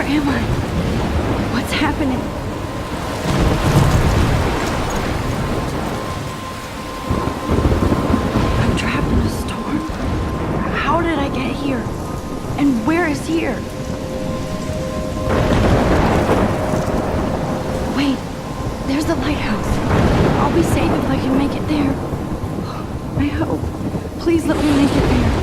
Where am I? What's happening? I'm trapped in a storm. How did I get here? And where is here? Wait, there's the lighthouse. I'll be safe if I can make it there. I hope. Please let me make it there.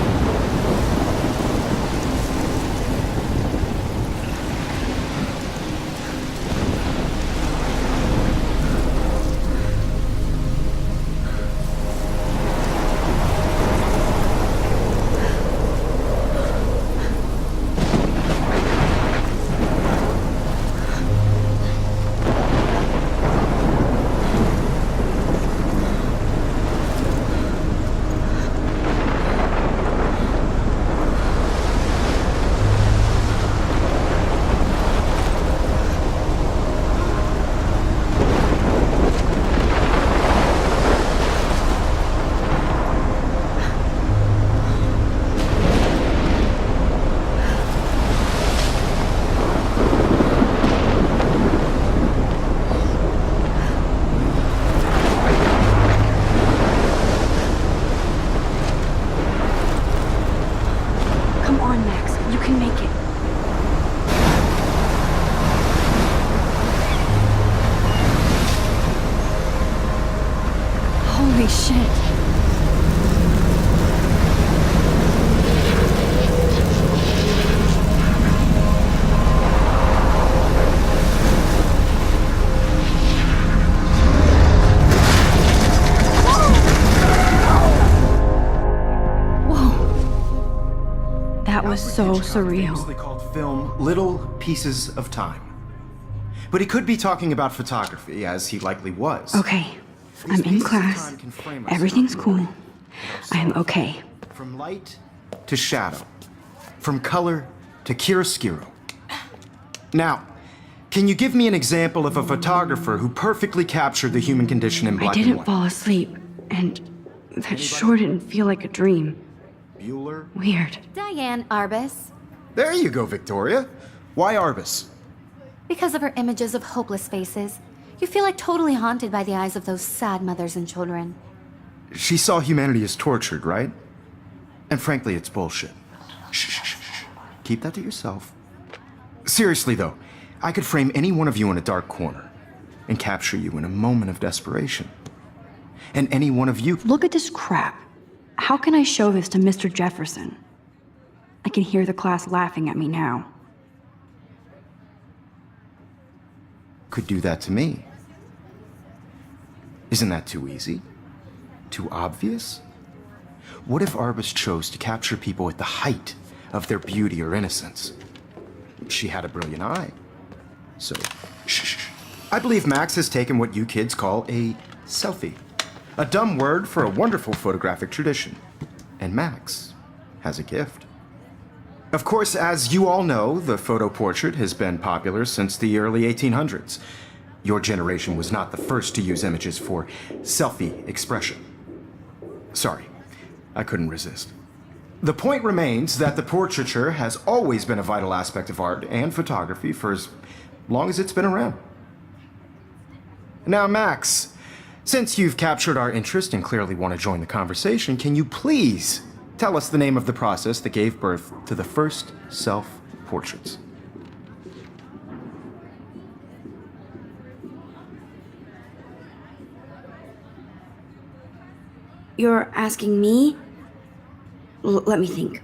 Holy shit. Whoa. That was so surreal. Famously called film Little Pieces of Time. But he could be talking about photography, as he likely was. Okay. I'm in class. Everything's cool. I am okay. From light to shadow. From color to chiaroscuro. Now, can you give me an example of a photographer who perfectly captured the human condition in black and I didn't white? fall asleep, and that sure didn't feel like a dream. Bueller? Weird. Diane Arbus. There you go, Victoria. Why Arbus? Because of her images of hopeless faces, you feel like totally haunted by the eyes of those sad mothers and children. She saw humanity as tortured, right? And frankly, it's bullshit. Shh. Keep that to yourself. Seriously, though, I could frame any one of you in a dark corner and capture you in a moment of desperation. And any one of you... Look at this crap. How can I show this to Mr. Jefferson? I can hear the class laughing at me now. could do that to me. Isn't that too easy? Too obvious? What if Arbus chose to capture people at the height of their beauty or innocence? She had a brilliant eye. So, shh. I believe Max has taken what you kids call a selfie. A dumb word for a wonderful photographic tradition. And Max has a gift. Of course, as you all know, the photo portrait has been popular since the early 1800s. Your generation was not the first to use images for selfie expression. Sorry, I couldn't resist. The point remains that the portraiture has always been a vital aspect of art and photography for as long as it's been around. Now, Max, since you've captured our interest and clearly want to join the conversation, can you please tell us the name of the process that gave birth to the first self-portraits? You're asking me? Let me think.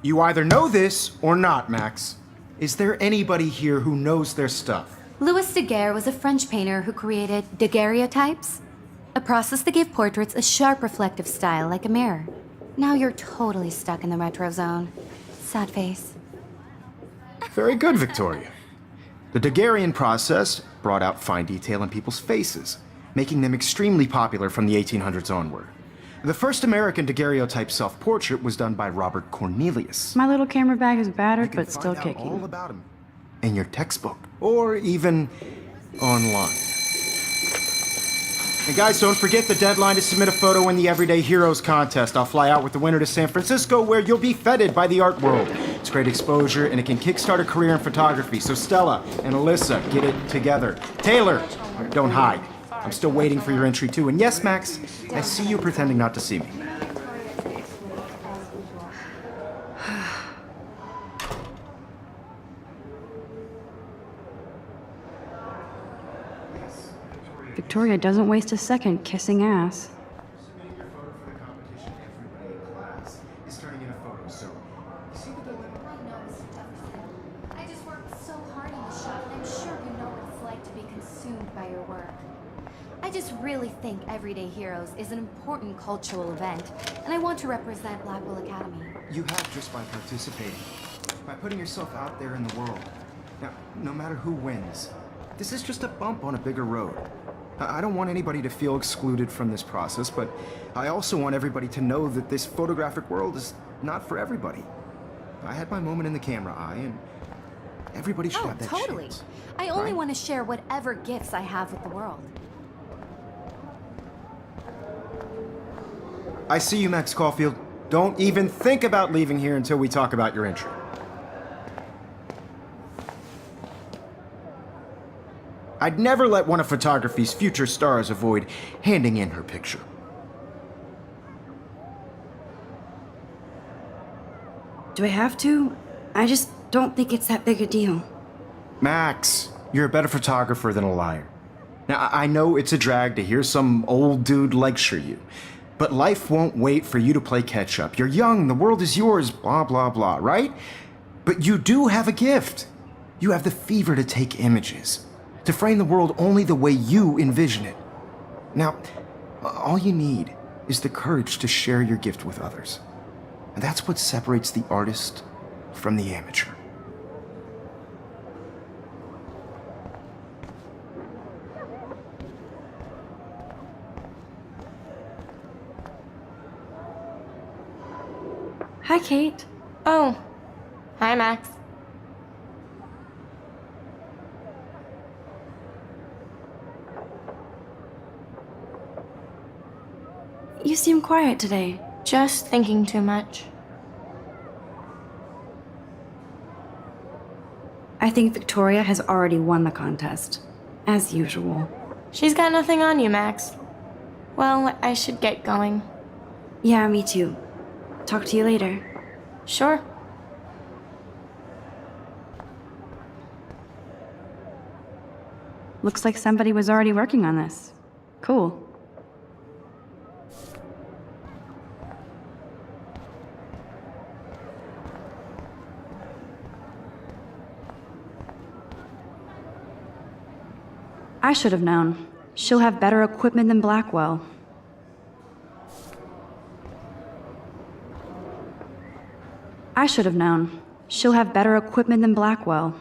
You either know this or not, Max. Is there anybody here who knows their stuff? Louis Daguerre was a French painter who created daguerreotypes, a process that gave portraits a sharp reflective style like a mirror. Now you're totally stuck in the retro zone. Sad face. Very good, Victoria. The Daguerrean process brought out fine detail in people's faces, making them extremely popular from the 1800s onward. The first American daguerreotype self-portrait was done by Robert Cornelius. My little camera bag is battered, You but can still find out kicking. all about him in your textbook, or even online. And guys, don't forget the deadline to submit a photo in the Everyday Heroes contest. I'll fly out with the winner to San Francisco, where you'll be feted by the art world. It's great exposure, and it can kickstart a career in photography. So Stella and Alyssa, get it together. Taylor, don't hide. I'm still waiting for your entry too. And yes, Max, I see you pretending not to see me. Victoria doesn't waste a second kissing ass. Submitting your photo for the competition, everybody in class is turning in a photo, so you see the dilemma? I know, Mr. Jefferson. I just worked so hard on the shop, and I'm sure you know what it's like to be consumed by your work. I just really think Everyday Heroes is an important cultural event, and I want to represent Blackwell Academy. You have just by participating, by putting yourself out there in the world. Now, no matter who wins, this is just a bump on a bigger road. I don't want anybody to feel excluded from this process, but I also want everybody to know that this photographic world is not for everybody. I had my moment in the camera eye, and everybody should have that totally. chance. I only right? want to share whatever gifts I have with the world. I see you, Max Caulfield. Don't even think about leaving here until we talk about your entry. I'd never let one of photography's future stars avoid handing in her picture. Do I have to? I just don't think it's that big a deal. Max, you're a better photographer than a liar. Now, I know it's a drag to hear some old dude lecture you, but life won't wait for you to play catch up. You're young, the world is yours, blah, blah, blah, right? But you do have a gift. You have the fever to take images, to frame the world only the way you envision it. Now, all you need is the courage to share your gift with others. And that's what separates the artist from the amateur. Hi, Kate. Oh, hi, Max. You seem quiet today. Just thinking too much. I think Victoria has already won the contest, as usual. She's got nothing on you, Max. Well, I should get going. Yeah, me too. Talk to you later. Sure. Looks like somebody was already working on this. Cool. I should have known. She'll have better equipment than Blackwell. I should have known. She'll have better equipment than Blackwell.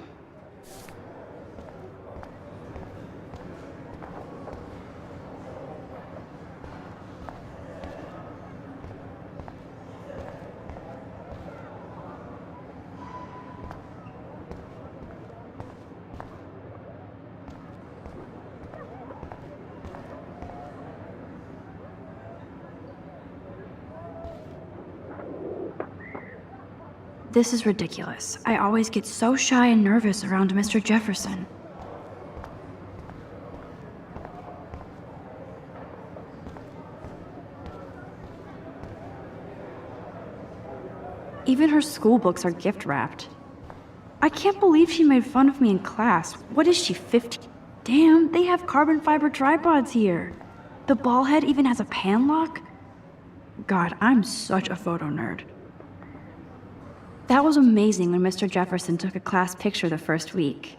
This is ridiculous. I always get so shy and nervous around Mr. Jefferson. Even her school books are gift wrapped. I can't believe she made fun of me in class. What is she, 15? Damn, they have carbon fiber tripods here. The ball head even has a pan lock? God, I'm such a photo nerd. That was amazing when Mr. Jefferson took a class picture the first week.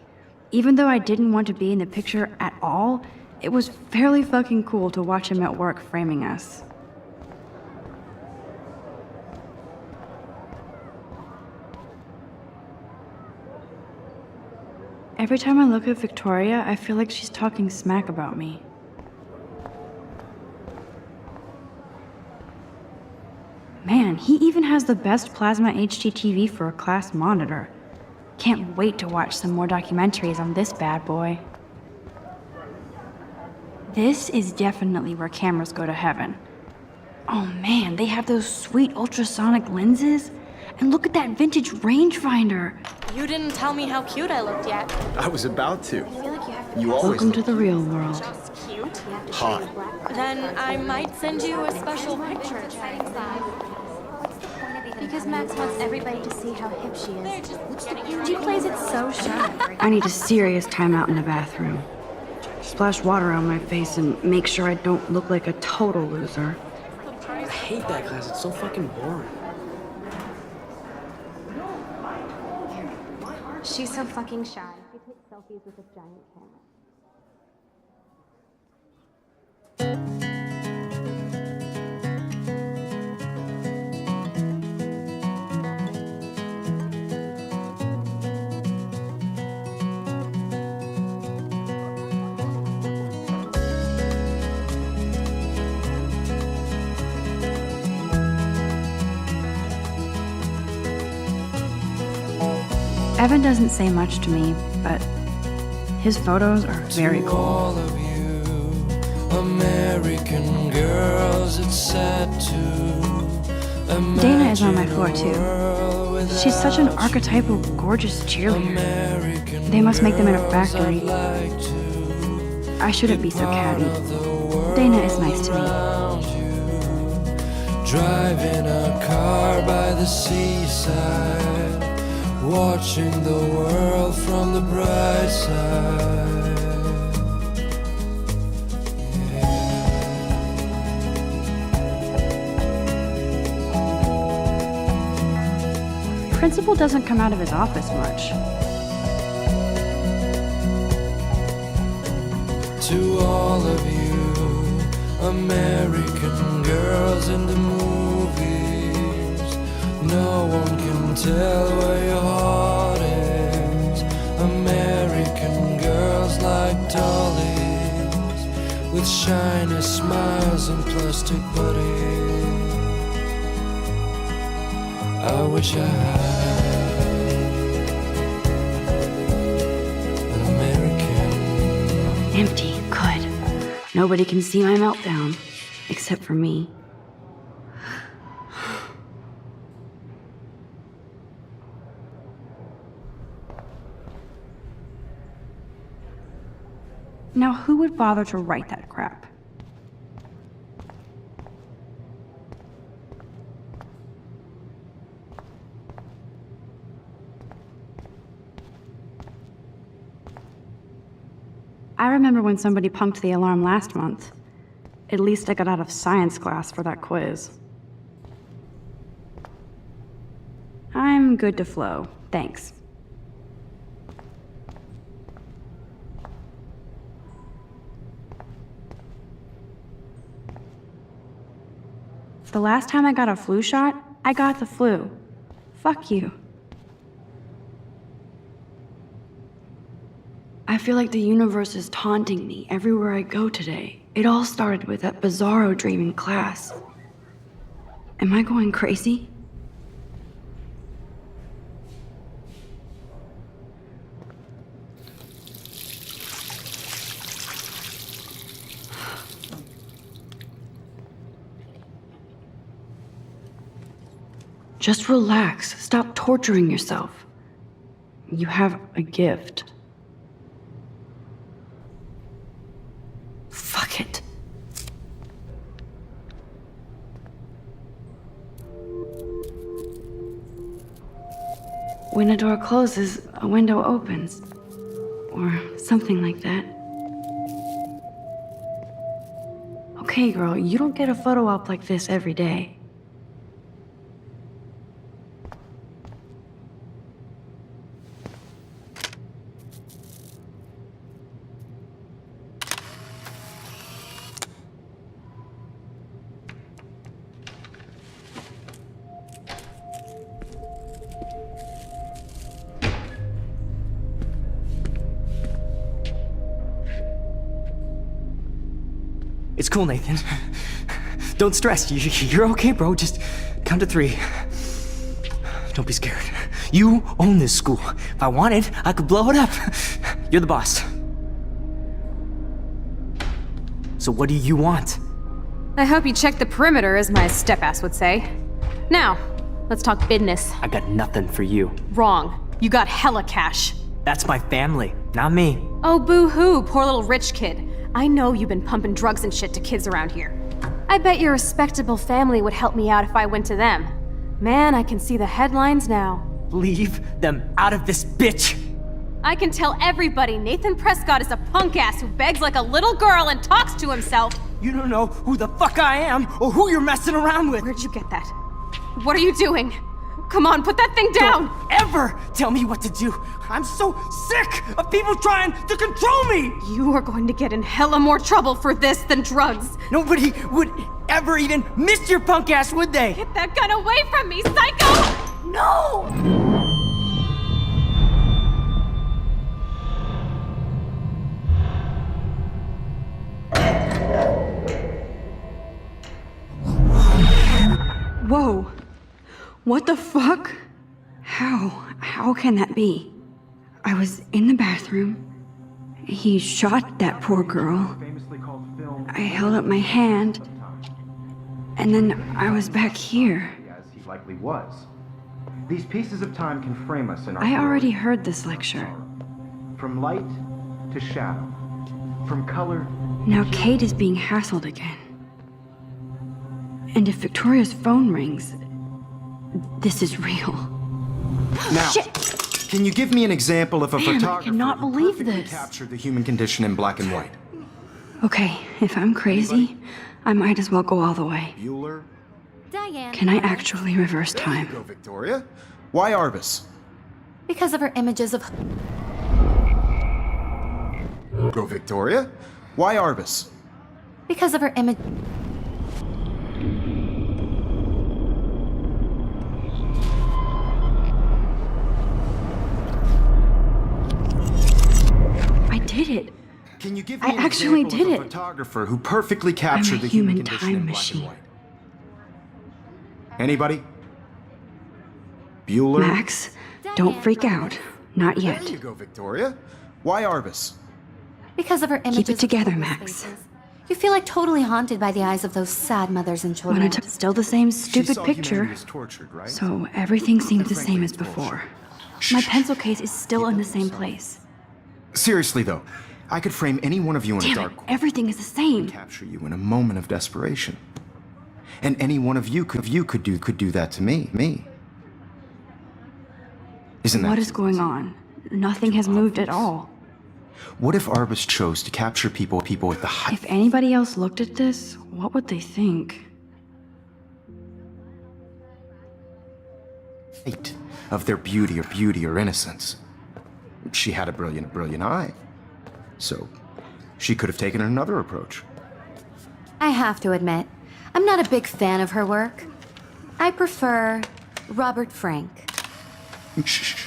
Even though I didn't want to be in the picture at all, it was fairly fucking cool to watch him at work framing us. Every time I look at Victoria, I feel like she's talking smack about me. Man, he even has the best plasma HDTV for a class monitor. Can't wait to watch some more documentaries on this bad boy. This is definitely where cameras go to heaven. Oh man, they have those sweet ultrasonic lenses. And look at that vintage rangefinder. You didn't tell me how cute I looked yet. I was about to. You always Welcome to look the real world. Cute? hot. Then I might send you a special picture. Because Max wants everybody to see how hip she is. She plays it so shy. I need a serious timeout in the bathroom. Splash water on my face and make sure I don't look like a total loser. I hate that class. It's so fucking boring. She's so fucking shy. She takes selfies with a giant camera. Evan doesn't say much to me, but his photos are very cool. All of you American girls, it's sad to Dana is on my floor too. She's such an archetypal, gorgeous cheerleader. They must make them in a factory. I shouldn't be so catty. Dana is nice to me. Driving a car by the seaside, watching the world from the bright side. Principal doesn't come out of his office much. To all of you American girls in the movies, no one can tell where your heart is. American girls like dollies, with shiny smiles and plastic bodies. I wish I had an American. Empty. Good. Nobody can see my meltdown, except for me. Now, who would bother to write that crap? I remember when somebody punked the alarm last month. At least I got out of science class for that quiz. I'm good to flow, thanks. The last time I got a flu shot, I got the flu. Fuck you. I feel like the universe is taunting me everywhere I go today. It all started with that bizarro dream in class. Am I going crazy? Just relax. Stop torturing yourself. You have a gift. Fuck it. When a door closes, a window opens. Or something like that. Okay, girl, you don't get a photo op like this every day. It's cool, Nathan. Don't stress. You're okay, bro. Just count to 3. Don't be scared. You own this school. If I wanted, I could blow it up. You're the boss. So what do you want? I hope you checked the perimeter, as my step-ass would say. Now, Let's talk business. I got nothing for you. Wrong. You got hella cash. That's my family, not me. Oh, boo-hoo, poor little rich kid. I know you've been pumping drugs and shit to kids around here. I bet your respectable family would help me out if I went to them. Man, I can see the headlines now. Leave them out of this bitch! I can tell everybody Nathan Prescott is a punk ass who begs like a little girl and talks to himself. You don't know who the fuck I am or who you're messing around with. Where'd you get that? What are you doing? Come on, put that thing down! Don't ever tell me what to do. I'm so sick of people trying to control me. You are going to get in hella more trouble for this than drugs. Nobody would ever even miss your punk ass, would they? Get that gun away from me, psycho! No! Whoa. What the fuck? How can that be? I was in the bathroom. He shot that poor girl. I held up my hand. And then I was back here. As he likely was. These pieces of time can frame us in our I already glory. heard this lecture. From light to shadow. From color. Now Kate is being hassled again. And if Victoria's phone rings, this is real. Now, can you give me an example of a Man, I photographer cannot who believe perfectly this. captured the human condition in black and white? Okay, if I'm crazy, I might as well go all the way. Bueller? Diane. Can I actually reverse There you time? go, Victoria. Why Arbus? Because of her images of. Go, Victoria. Why Arbus? Because of her image. I did it. Can you give me I an actually example did of a it. photographer who perfectly captured the human human condition time in black machine. and white? Anybody? Bueller? Max, don't freak out. Not There yet. you go, Victoria. Why Arbus? Because of her images. of together, hopeless Max. faces. You feel like totally haunted by the eyes of those sad mothers and children. Wanna still the same She stupid saw picture. humanity was tortured, right? So everything seems the frankly, same as it's bullshit. before. My pencil case is still in the same place. Seriously, though, I could frame any one of you in a Damn it, dark corner everything is the same. and capture you in a moment of desperation. And any one of you could do that to me. Isn't that What is going on? Nothing has moved at all. What if Arbus chose to capture people at the height If anybody else looked at this, what would they think? of their beauty or innocence? She had a brilliant eye. So she could have taken another approach. I have to admit, I'm not a big fan of her work. I prefer Robert Frank. Shh.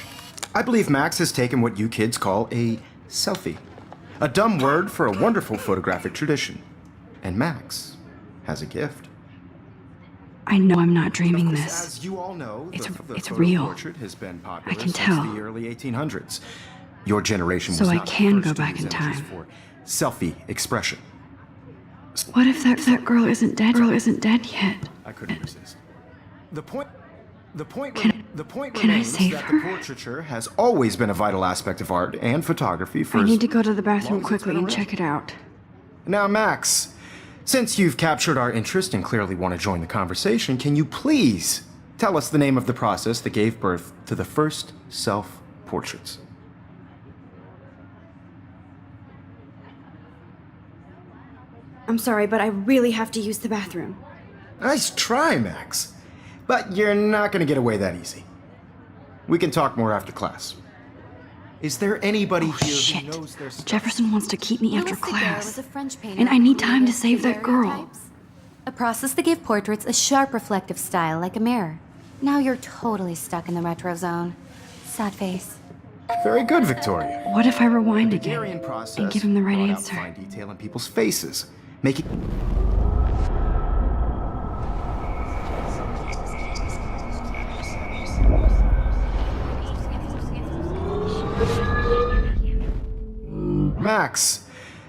I believe Max has taken what you kids call a selfie. A dumb word for a wonderful photographic tradition. And Max has a gift. I know I'm not dreaming this. As you all know, It's photo real. portrait has been popular I can since tell. the early 1800s. Your generation So was I not the can first go to back use in images time. for selfie expression. What if that girl isn't dead? Yet. I couldn't resist. The point Can I remains save that her? the portraiture has always been a vital aspect of art and photography for I as need to go to the long bathroom as it's quickly been and around. check it out. Now, Max, since you've captured our interest and clearly want to join the conversation, can you please tell us the name of the process that gave birth to the first self-portraits? I'm sorry, but I really have to use the bathroom. Nice try, Max. But you're not going to get away that easy. We can talk more after class. Is there anybody here Shit. who knows their stuff? Jefferson wants to keep me after Louis Daguerre class. was a French painter And I who need time to created save that girl. daguerreotypes, a process that gave portraits a sharp reflective style like a mirror. Now you're totally stuck in the retro zone. Sad face. Very good, Victoria. What if I rewind Daguerrean again process and give him the right brought out answer? fine detail in people's faces, making Max,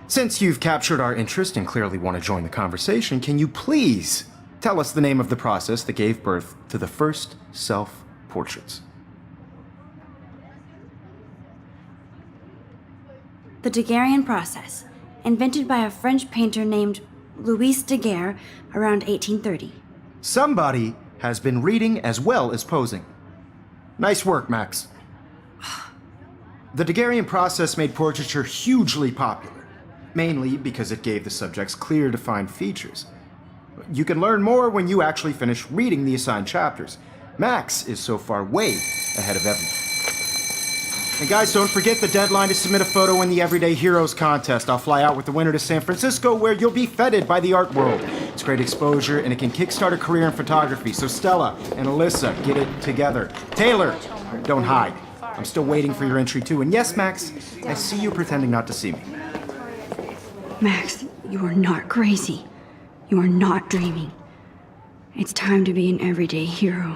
since you've captured our interest and clearly want to join the conversation, can you please Tell us the name of the process that gave birth to the first self-portraits. The Daguerrean process, invented by a French painter named Louis Daguerre around 1830. Somebody has been reading as well as posing. Nice work, Max. The Daguerrean process made portraiture hugely popular, mainly because it gave the subjects clear, defined features. You can learn more when you actually finish reading the assigned chapters. Max is so far way ahead of everyone. And guys, don't forget the deadline to submit a photo in the Everyday Heroes contest. I'll fly out with the winner to San Francisco, where you'll be feted by the art world. It's great exposure, and it can kickstart a career in photography. So Stella and Alyssa, get it together. Taylor, don't hide. I'm still waiting for your entry too. And yes, Max, I see you pretending not to see me. Max, you are not crazy. You are not dreaming. It's time to be an everyday hero.